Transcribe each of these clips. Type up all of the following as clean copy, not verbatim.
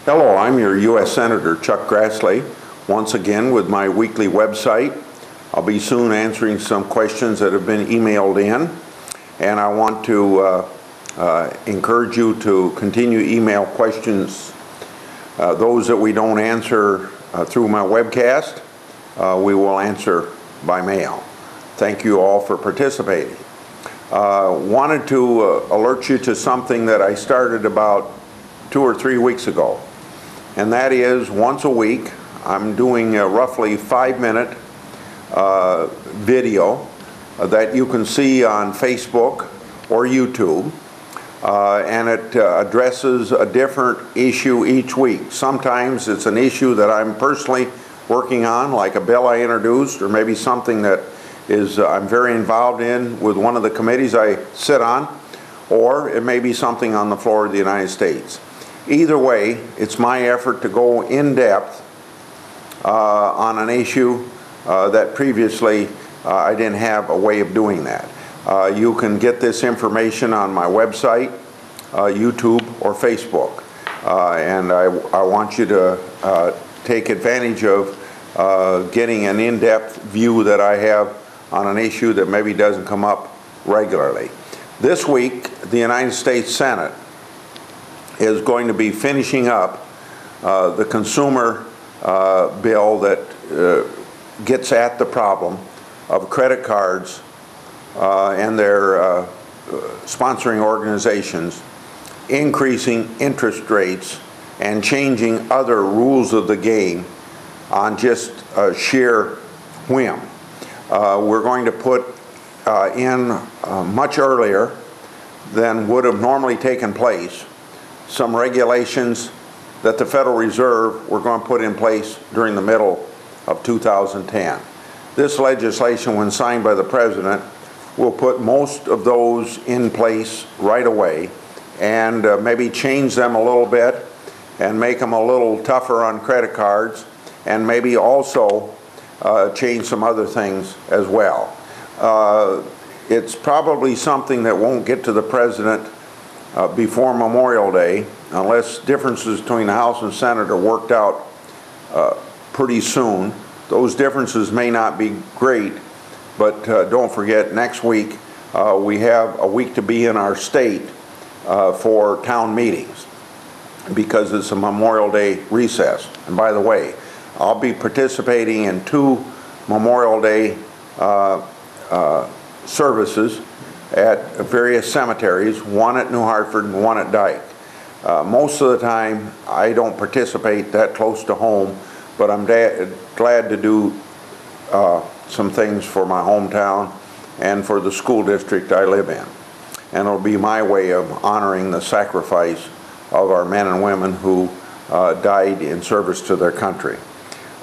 Hello, I'm your U.S. Senator Chuck Grassley, once again with my weekly website. I'll be soon answering some questions that have been emailed in, and I want to encourage you to continue email questions. Those that we don't answer through my webcast, we will answer by mail. Thank you all for participating. Wanted to alert you to something that I started about 2 or 3 weeks ago, and that is once a week I'm doing a roughly 5-minute video that you can see on Facebook or YouTube, and it addresses a different issue each week. Sometimes it's an issue that I'm personally working on, like a bill I introduced, or maybe something that is I'm very involved in with one of the committees I sit on, or it may be something on the floor of the United States. Either way, it's my effort to go in depth on an issue that previously I didn't have a way of doing that. You can get this information on my website, YouTube, or Facebook, and I want you to take advantage of getting an in-depth view that I have on an issue that maybe doesn't come up regularly. This week, the United States Senate is going to be finishing up the consumer bill that gets at the problem of credit cards and their sponsoring organizations increasing interest rates and changing other rules of the game on just sheer whim. We're going to put in much earlier than would have normally taken place some regulations that the Federal Reserve were going to put in place during the middle of 2010. This legislation, when signed by the President, will put most of those in place right away and maybe change them a little bit and make them a little tougher on credit cards, and maybe also change some other things as well. It's probably something that won't get to the President before Memorial Day, unless differences between the House and Senate are worked out pretty soon. Those differences may not be great, but don't forget, next week we have a week to be in our state for town meetings because it's a Memorial Day recess. And by the way, I'll be participating in 2 Memorial Day services at various cemeteries, one at New Hartford and one at Dyke. Most of the time I don't participate that close to home, but I'm glad to do some things for my hometown and for the school district I live in. And it'll be my way of honoring the sacrifice of our men and women who died in service to their country.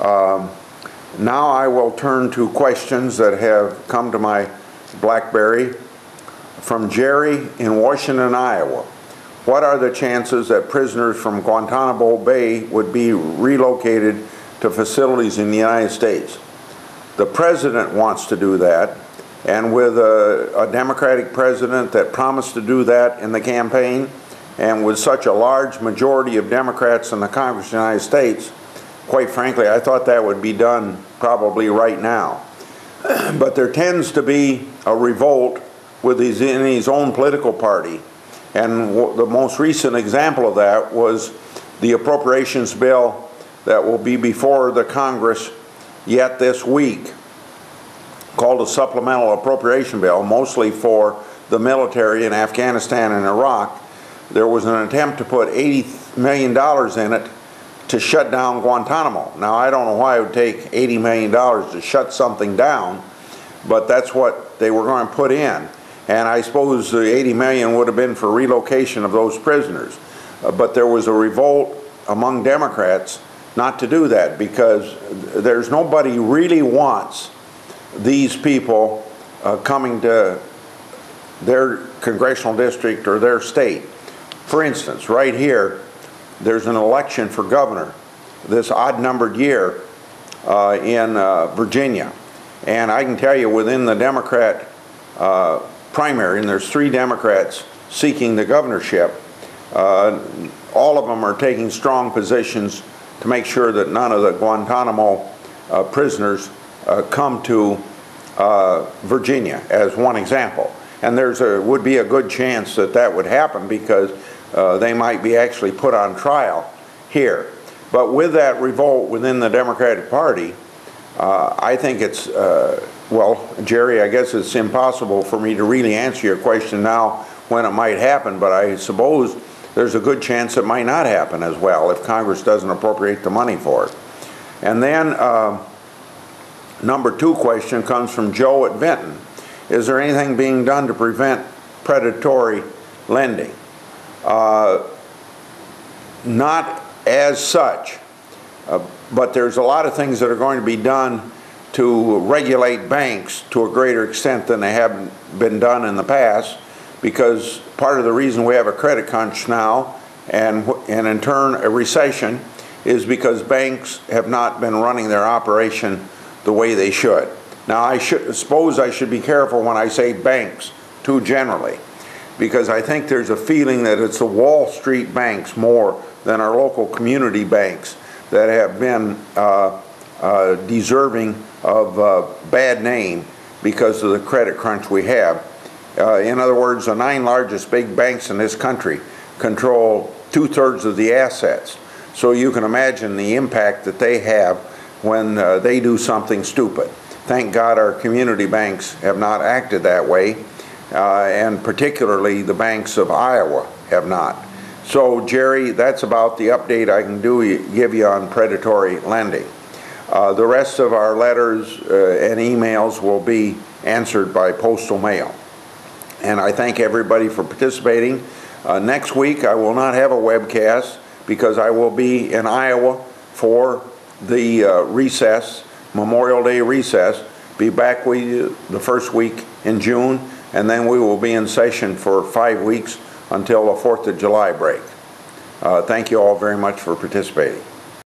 Now I will turn to questions that have come to my BlackBerry. From Jerry in Washington, Iowa. What are the chances that prisoners from Guantanamo Bay would be relocated to facilities in the United States? The President wants to do that, and with a Democratic president that promised to do that in the campaign, and with such a large majority of Democrats in the Congress of the United States, quite frankly, I thought that would be done probably right now. But there tends to be a revolt in his own political party, and the most recent example of that was the appropriations bill that will be before the Congress yet this week, called a supplemental appropriation bill, mostly for the military in Afghanistan and Iraq. There was an attempt to put $80 million in it to shut down Guantanamo. Now, I don't know why it would take $80 million to shut something down, but that's what they were going to put in. And I suppose the $80 million would have been for relocation of those prisoners. But there was a revolt among Democrats not to do that, because there's nobody really wants these people coming to their congressional district or their state. For instance, right here, there's an election for governor this odd-numbered year in Virginia. And I can tell you, within the Democrat primary, and there's 3 Democrats seeking the governorship, all of them are taking strong positions to make sure that none of the Guantanamo prisoners come to Virginia, as one example. And would be a good chance that that would happen, because they might be actually put on trial here. But with that revolt within the Democratic Party, I think it's, well, Jerry, I guess it's impossible for me to really answer your question now when it might happen, but I suppose there's a good chance it might not happen as well if Congress doesn't appropriate the money for it. And then number 2 question comes from Joe at Benton. Is there anything being done to prevent predatory lending? Not as such, but there's a lot of things that are going to be done to regulate banks to a greater extent than they have been done in the past, because part of the reason we have a credit crunch now, and in turn a recession, is because banks have not been running their operation the way they should. Now, I suppose I should be careful when I say banks too generally, because I think there's a feeling that it's the Wall Street banks more than our local community banks that have been deserving of bad name because of the credit crunch we have. In other words, the 9 largest big banks in this country control 2/3 of the assets. So you can imagine the impact that they have when they do something stupid. Thank God our community banks have not acted that way, and particularly the banks of Iowa have not. So, Jerry, that's about the update I can give you on predatory lending. The rest of our letters and emails will be answered by postal mail. And I thank everybody for participating. Next week I will not have a webcast because I will be in Iowa for the recess, Memorial Day recess. Be back with you the first week in June, and then we will be in session for 5 weeks until the 4th of July break. Thank you all very much for participating.